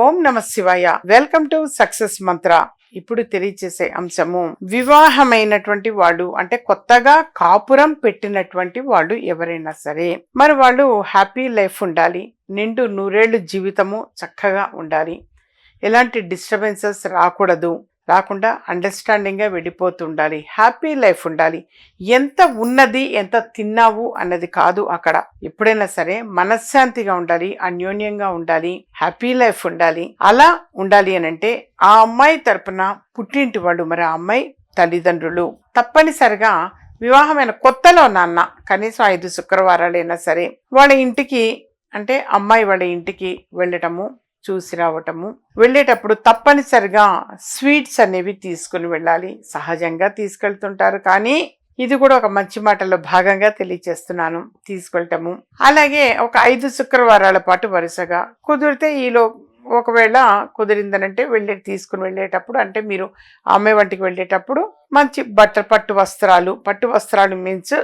ఓం నమ శివాయ. Welcome to success మంత్ర. ఇప్పుడు తెలియచేసే అంశము, వివాహమైనటువంటి వాళ్ళు అంటే కొత్తగా కాపురం పెట్టినటువంటి వాళ్ళు ఎవరైనా సరే మరి వాళ్ళు హ్యాపీ లైఫ్ ఉండాలి, నిండు నూరేళ్లు జీవితము చక్కగా ఉండాలి, ఎలాంటి డిస్టర్బెన్సెస్ రాకుండా అండర్స్టాండింగ్గా వెళ్ళిపోతూ ఉండాలి, హ్యాపీ లైఫ్ ఉండాలి. ఎంత ఉన్నది ఎంత తిన్నావు అన్నది కాదు అక్కడ. ఎప్పుడైనా సరే మనశ్శాంతిగా ఉండాలి, అన్యోన్యంగా ఉండాలి, హ్యాపీ లైఫ్ ఉండాలి. అలా ఉండాలి అని అంటే ఆ అమ్మాయి తరపున పుట్టింటి వాళ్ళు, మరి ఆ అమ్మాయి తల్లిదండ్రులు తప్పనిసరిగా వివాహమైన కొత్తలో నాన్న కనీసం 5 శుక్రవారాలైనా సరే వాళ్ళ ఇంటికి అంటే అమ్మాయి వాళ్ళ ఇంటికి వెళ్ళటము, చూసి రావటము. వెళ్ళేటప్పుడు తప్పనిసరిగా స్వీట్స్ అనేవి తీసుకుని వెళ్ళాలి. సహజంగా తీసుకెళ్తుంటారు, కానీ ఇది కూడా ఒక మంచి మాటల్లో భాగంగా తెలియచేస్తున్నాను, తీసుకెళ్ళటము. అలాగే ఒక 5 శుక్రవారాల పాటు వరుసగా కుదిరితే ఒకవేళ కుదిరిందనంటే తీసుకుని వెళ్ళేటప్పుడు అంటే మీరు అమ్మాయి వంటికి వెళ్ళేటప్పుడు మంచి పట్టు వస్త్రాలు మీన్స్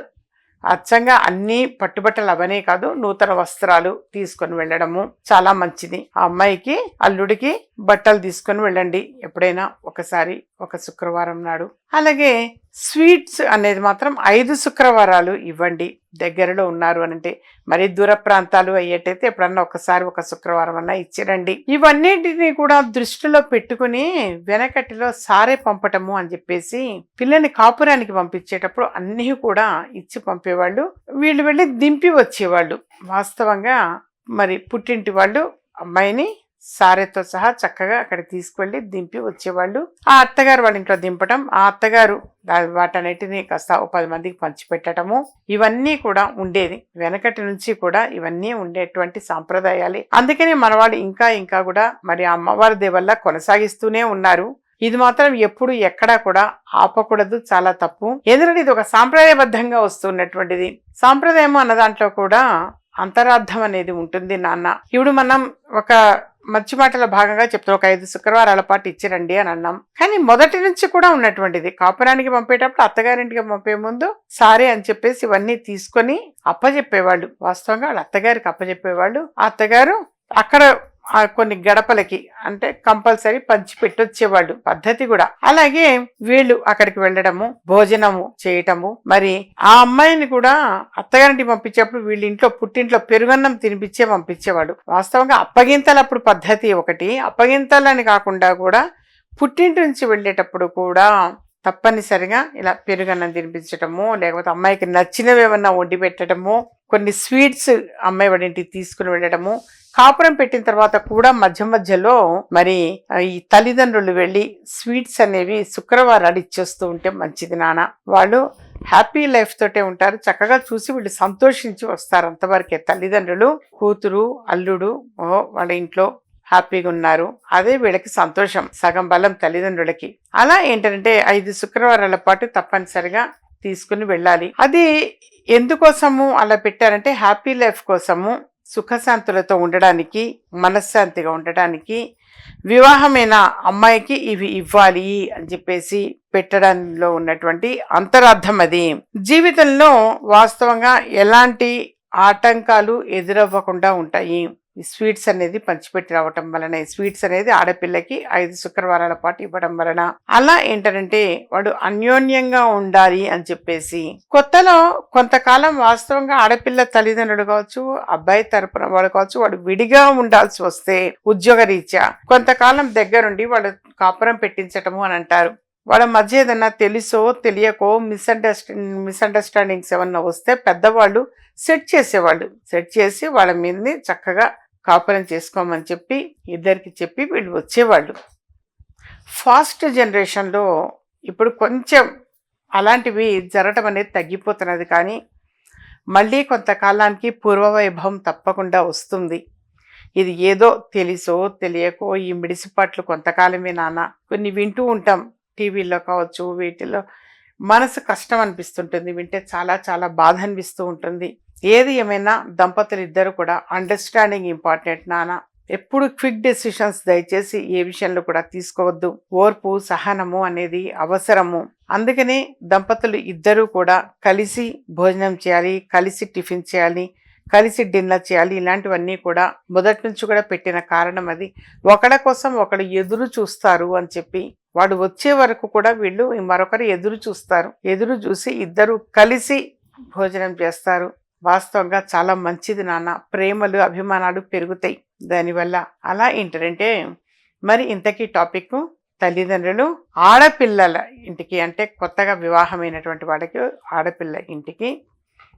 అచ్చంగా అన్ని పట్టుబట్టలు అవనే కాదు, నూతన వస్త్రాలు తీసుకొని వెళ్ళడము చాలా మంచిది. ఆ అమ్మాయికి అల్లుడికి బట్టలు తీసుకొని వెళ్ళండి ఎప్పుడైనా ఒకసారి, ఒక శుక్రవారం నాడు. అలాగే స్వీట్స్ అనేది మాత్రం 5 శుక్రవారాలు ఇవ్వండి. దగ్గరలో ఉన్నారు అనంటే, మరి దూర ప్రాంతాలు అయ్యేటైతే ఎప్పుడన్నా ఒకసారి ఒక శుక్రవారం అన్నా ఇచ్చిరండి. ఇవన్నిటిని కూడా దృష్టిలో పెట్టుకుని వెనకటిలో సారే పంపటము అని చెప్పేసి పిల్లని కాపురానికి పంపించేటప్పుడు అన్నీ కూడా ఇచ్చి పంపేవాళ్ళు. వీళ్ళు వెళ్ళి దింపి వచ్చేవాళ్ళు. వాస్తవంగా మరి పుట్టింటి వాళ్ళు అమ్మాయిని సారెతో సహా చక్కగా అక్కడ తీసుకువెళ్ళి దింపి వచ్చేవాళ్ళు. ఆ అత్తగారు వాళ్ళ ఇంట్లో దింపటం, ఆ అత్తగారు వాటన్నిటిని కాస్త 10 మందికి పంచిపెట్టడము, ఇవన్నీ కూడా ఉండేది. వెనకటి నుంచి కూడా ఇవన్నీ ఉండేటువంటి సాంప్రదాయాలే. అందుకని మన వాళ్ళు ఇంకా కూడా మరి అమ్మవారి దేవల్ల కొనసాగిస్తూనే ఉన్నారు. ఇది మాత్రం ఎప్పుడు ఎక్కడా కూడా ఆపకూడదు, చాలా తప్పు. ఎందుకంటే ఇది ఒక సాంప్రదాయబద్ధంగా వస్తున్నటువంటిది. సాంప్రదాయం అన్న దాంట్లో కూడా అంతరార్థం అనేది ఉంటుంది నాన్న. ఇప్పుడు మనం ఒక మంచి మాటల భాగంగా చెప్తాం, ఒక 5 శుక్రవారాల పాటు ఇచ్చిరండి అని అన్నాం. కానీ మొదటి నుంచి కూడా ఉన్నటువంటిది, కాపురానికి పంపేటప్పుడు అత్తగారింటికి పంపే ముందు సారీ అని చెప్పేసి ఇవన్నీ తీసుకొని అప్పచెప్పేవాళ్ళు. వాస్తవంగా వాళ్ళ అత్తగారికి అప్పచెప్పేవాళ్ళు. ఆ అత్తగారు అక్కడ కొన్ని గడపలకి అంటే కంపల్సరీ పంచి పెట్టొచ్చేవాళ్ళు, పద్ధతి కూడా. అలాగే వీళ్ళు అక్కడికి వెళ్ళడము, భోజనము చేయటము. మరి ఆ అమ్మాయిని కూడా అత్తగారింటికి పంపించేప్పుడు వీళ్ళ ఇంట్లో పుట్టింట్లో పెరుగన్నం తినిపించే పంపించేవాడు. వాస్తవంగా అప్పగింతలు అప్పుడు పద్ధతి ఒకటి, అప్పగింతలని కాకుండా కూడా పుట్టింటి నుంచి వెళ్ళేటప్పుడు కూడా తప్పనిసరిగా ఇలా పెరుగన్నం తినిపించటము, లేకపోతే అమ్మాయికి నచ్చినవి ఏమన్నా వండి పెట్టడము, కొన్ని స్వీట్స్ అమ్మాయి వాడి ఇంటికి తీసుకుని వెళ్ళడము. కాపురం పెట్టిన తర్వాత కూడా మధ్యలో మరి ఈ తల్లిదండ్రులు వెళ్ళి స్వీట్స్ అనేవి శుక్రవారాలు ఇచ్చేస్తూ ఉంటే మంచిది నాన్న. వాళ్ళు హ్యాపీ లైఫ్ తోటే ఉంటారు, చక్కగా చూసి వీళ్ళు సంతోషించి వస్తారు. అంతవరకే తల్లిదండ్రులు, కూతురు అల్లుడు వాళ్ళ ఇంట్లో హ్యాపీగా ఉన్నారు, అదే వీళ్ళకి సంతోషం, సగం బలం తల్లిదండ్రులకి. అలా ఏంటంటే 5 శుక్రవారాల పాటు తప్పనిసరిగా తీసుకుని వెళ్ళాలి. అది ఎందుకోసము అలా పెట్టారంటే హ్యాపీ లైఫ్ కోసము, సుఖశాంతులతో ఉండడానికి, మనశ్శాంతిగా ఉండడానికి, వివాహమైన అమ్మాయికి ఇవి ఇవ్వాలి అని చెప్పేసి పెట్టడంలో ఉన్నటువంటి అంతరార్థం అది. జీవితంలో వాస్తవంగా ఎలాంటి ఆటంకాలు ఎదురవ్వకుండా ఉంటాయి ఈ స్వీట్స్ అనేది పంచిపెట్టి రావటం వలన. స్వీట్స్ అనేది ఆడపిల్లకి 5 శుక్రవారాల పాటు ఇవ్వడం వలన అలా ఏంటంటే వాడు అన్యోన్యంగా ఉండాలి అని చెప్పేసి. కొత్తలో కొంతకాలం వాస్తవంగా ఆడపిల్ల తల్లిదండ్రులు కావచ్చు, అబ్బాయి తరపున వాడు కావచ్చు, వాడు విడిగా ఉండాల్సి వస్తే ఉద్యోగ రీత్యా కొంతకాలం దగ్గరుండి వాడు కాపురం పెట్టించటము అని అంటారు. వాళ్ళ మధ్య ఏదన్నా తెలుసో తెలియకో మిస్అండర్స్టాండింగ్స్ ఏమన్నా వస్తే పెద్దవాళ్ళు సెట్ చేసేవాళ్ళు. సెట్ చేసి వాళ్ళ మీదని చక్కగా కాపురం చేసుకోమని చెప్పి ఇద్దరికి చెప్పి వీళ్ళు వచ్చేవాళ్ళు. ఫాస్ట్ జనరేషన్లో ఇప్పుడు కొంచెం అలాంటివి జరగటం అనేది తగ్గిపోతున్నది, కానీ మళ్ళీ కొంతకాలానికి పూర్వవైభవం తప్పకుండా వస్తుంది. ఇది ఏదో తెలుసో తెలియకో ఈ మిడిసిపాట్లు కొంతకాలమే నాన్న. కొన్ని వింటూ ఉంటాం, టీవీలో కావచ్చు, వీటిలో మనసు కష్టం అనిపిస్తుంటుంది, వింటే చాలా బాధ అనిపిస్తూ ఉంటుంది. ఏది ఏమైనా దంపతులు ఇద్దరు కూడా అండర్స్టాండింగ్ ఇంపార్టెంట్ నాన్న. ఎప్పుడు క్విక్ డెసిషన్స్ దయచేసి ఏ విషయంలో కూడా తీసుకోవద్దు. ఓర్పు సహనము అనేది అవసరము. అందుకనే దంపతులు ఇద్దరూ కూడా కలిసి భోజనం చేయాలి, కలిసి టిఫిన్ చేయాలి, కలిసి డిన్నర్ చేయాలి. ఇలాంటివన్నీ కూడా మొదటి నుంచి కూడా పెట్టిన కారణం అది. ఒకళ్ళ కోసం ఒకళ్ళు ఎదురు చూస్తారు అని చెప్పి, వాడు వచ్చే వరకు కూడా వీళ్ళు మరొకరు ఎదురు చూస్తారు. ఎదురు చూసి ఇద్దరు కలిసి భోజనం చేస్తారు. వాస్తవంగా చాలా మంచిది నాన్న. ప్రేమలు అభిమానాలు పెరుగుతాయి దానివల్ల. అలా ఏంటంటే మరి ఇంతకీ టాపిక్ తల్లిదండ్రులు ఆడపిల్లల ఇంటికి, అంటే కొత్తగా వివాహమైనటువంటి వాళ్ళకి ఆడపిల్ల ఇంటికి,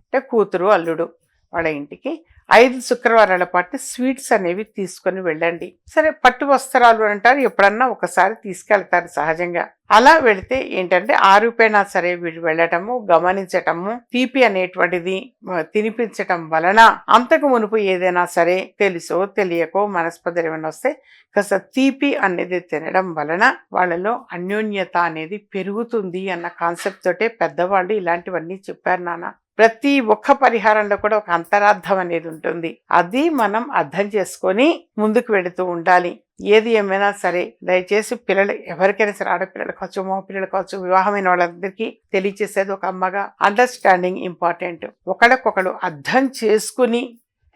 అంటే కూతురు అల్లుడు వాళ్ళ ఇంటికి 5 శుక్రవారాల పాటు స్వీట్స్ అనేవి తీసుకొని వెళ్ళండి. సరే, పట్టు వస్త్రాలు అంటారు, ఎప్పుడన్నా ఒకసారి తీసుకెళ్తారు సహజంగా. అలా వెళితే ఏంటంటే ఆ రూపేణా సరే వీళ్ళు వెళ్ళటము, గమనించటము, తీపి అనేటువంటిది తినిపించటం వలన అంతకు మునుపు ఏదైనా సరే తెలుసో తెలియకో మనస్పర్ధలు ఏమైనా వస్తే కాస్త తీపి అనేది తినడం వలన వాళ్ళలో అన్యోన్యత అనేది పెరుగుతుంది అన్న కాన్సెప్ట్ తోటే పెద్దవాళ్ళు ఇలాంటివన్నీ చెప్పారు నాన్న. ప్రతి ఒక్క పరిహారంలో కూడా ఒక అంతరార్థం అనేది ఉంటుంది. అది మనం అర్థం చేసుకొని ముందుకు వెళుతూ ఉండాలి. ఏది ఏమైనా సరే దయచేసి పిల్లలు ఎవరికైనా సరే, ఆడపిల్లలు కావచ్చు, మగ పిల్లలు కావచ్చు, వివాహమైన వాళ్ళందరికీ తెలియచేసేది ఒక అమ్మగా అండర్స్టాండింగ్ ఇంపార్టెంట్. ఒకళ్ళకొకళ్ళు అర్థం చేసుకుని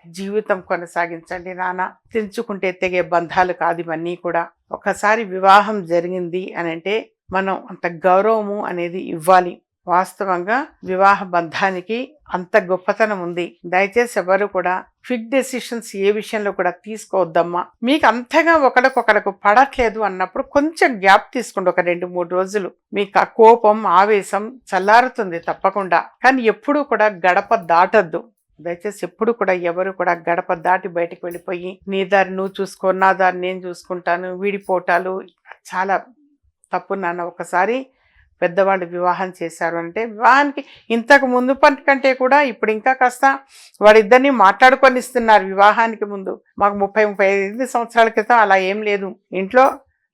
జీవితం కొనసాగించండి నాన్న. తెంచుకుంటే తెగే బంధాలు కాదు ఇవన్నీ కూడా. ఒకసారి వివాహం జరిగింది అని అంటే మనం అంత గౌరవము అనేది ఇవ్వాలి. వాస్తవంగా వివాహ బంధానికి అంత గొప్పతనం ఉంది. దయచేసి ఎవరు కూడా క్విక్ డెసిషన్స్ ఏ విషయంలో కూడా తీసుకోవద్దమ్మా. మీకు అంతగా ఒకరికొకరికి పడట్లేదు అన్నప్పుడు కొంచెం గ్యాప్ తీసుకోండి, ఒక 2-3 రోజులు. మీకు ఆ కోపం ఆవేశం చల్లారుతుంది తప్పకుండా. కానీ ఎప్పుడూ కూడా గడప దాటద్దు. దయచేసి ఎప్పుడు కూడా ఎవరు కూడా గడప దాటి బయటకు వెళ్ళిపోయి నీ దారి నువ్వు చూసుకో, నా దారి నేను చూసుకుంటాను, వీడిపోటాలు చాలా తప్పు నాన్న. ఒకసారి పెద్దవాళ్ళు వివాహం చేశారు అంటే వివాహానికి ఇంతకు ముందు పని కంటే కూడా ఇప్పుడు ఇంకా కాస్త వాడిద్దరిని మాట్లాడుకొని ఇస్తున్నారు. వివాహానికి ముందు మాకు 30-35 సంవత్సరాల క్రితం అలా ఏం లేదు. ఇంట్లో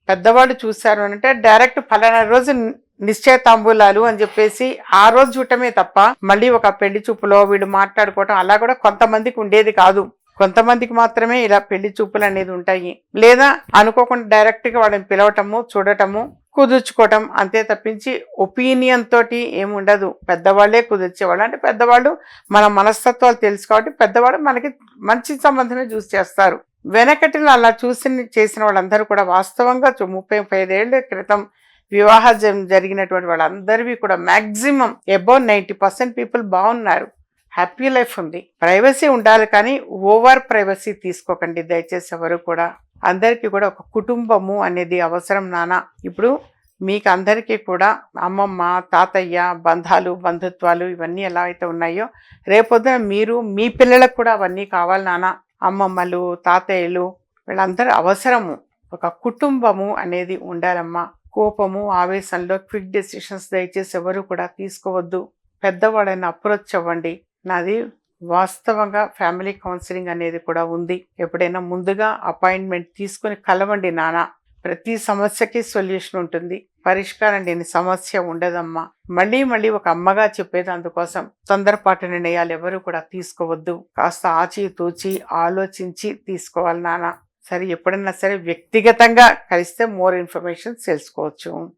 పెద్దవాళ్ళు చూశారు అంటే డైరెక్ట్ ఫలానా రోజు నిశ్చయతాంబూలాలు అని చెప్పేసి ఆ రోజు చూడటమే తప్ప మళ్ళీ ఒక పెళ్లి చూపులో వీళ్ళు మాట్లాడుకోవటం అలా కూడా కొంతమందికి ఉండేది కాదు. కొంతమందికి మాత్రమే ఇలా పెళ్లి చూపులు అనేది ఉంటాయి. లేదా అనుకోకుండా డైరెక్ట్గా వాళ్ళని పిలవటము, చూడటము, కుదుర్చుకోవటం అంతే తప్పించి ఒపీనియన్ తోటి ఏముండదు. పెద్దవాళ్లే కుదిర్చేవాళ్ళు. అంటే పెద్దవాళ్ళు మన మనస్తత్వాలు తెలుసు కాబట్టి పెద్దవాళ్ళు మనకి మంచి సంబంధమే చూసి చేస్తారు. వెనకటిలో అలా చేసిన వాళ్ళందరూ కూడా వాస్తవంగా 30-35 ఏళ్ల క్రితం వివాహం జరిగినటువంటి వాళ్ళందరివి కూడా మ్యాక్సిమం అబౌవ్ 90% పీపుల్ బాగున్నారు, హ్యాపీ లైఫ్ ఉంది. ప్రైవసీ ఉండాలి కానీ ఓవర్ ప్రైవసీ తీసుకోకండి దయచేసి ఎవరు కూడా. అందరికీ కూడా ఒక కుటుంబము అనేది అవసరం నాన్న. ఇప్పుడు మీకు అందరికీ కూడా అమ్మమ్మ, తాతయ్య, బంధాలు, బంధుత్వాలు ఇవన్నీ ఎలా అయితే ఉన్నాయో రేపొద్దున మీరు మీ పిల్లలకు కూడా అవన్నీ కావాలి నాన్న. అమ్మమ్మలు, తాతయ్యలు వీళ్ళందరూ అవసరము. ఒక కుటుంబము అనేది ఉండాలమ్మా. కోపము, ఆవేశంలో క్విక్ డెసిషన్స్ దయచేసి ఎవరు కూడా తీసుకోవద్దు. పెద్దవాళ్ళని అప్రోచ్ అవ్వండి. నాది వాస్తవంగా ఫ్యామిలీ కౌన్సిలింగ్ అనేది కూడా ఉంది. ఎప్పుడైనా ముందుగా అపాయింట్మెంట్ తీసుకుని కలవండి నాన్న. ప్రతి సమస్యకి సొల్యూషన్ ఉంటుంది, పరిష్కారం లేని సమస్య ఉండదమ్మా. మళ్ళీ ఒక అమ్మగా చెప్పేది అందుకోసం. తొందరపాటు నిర్ణయాలు ఎవరు కూడా తీసుకోవద్దు. కాస్త ఆచితూచి ఆలోచించి తీసుకోవాలి నాన్న. సరే, ఎప్పుడైనా సరే వ్యక్తిగతంగా కలిస్తే మోర్ ఇన్ఫర్మేషన్ తెలుసుకోవచ్చు.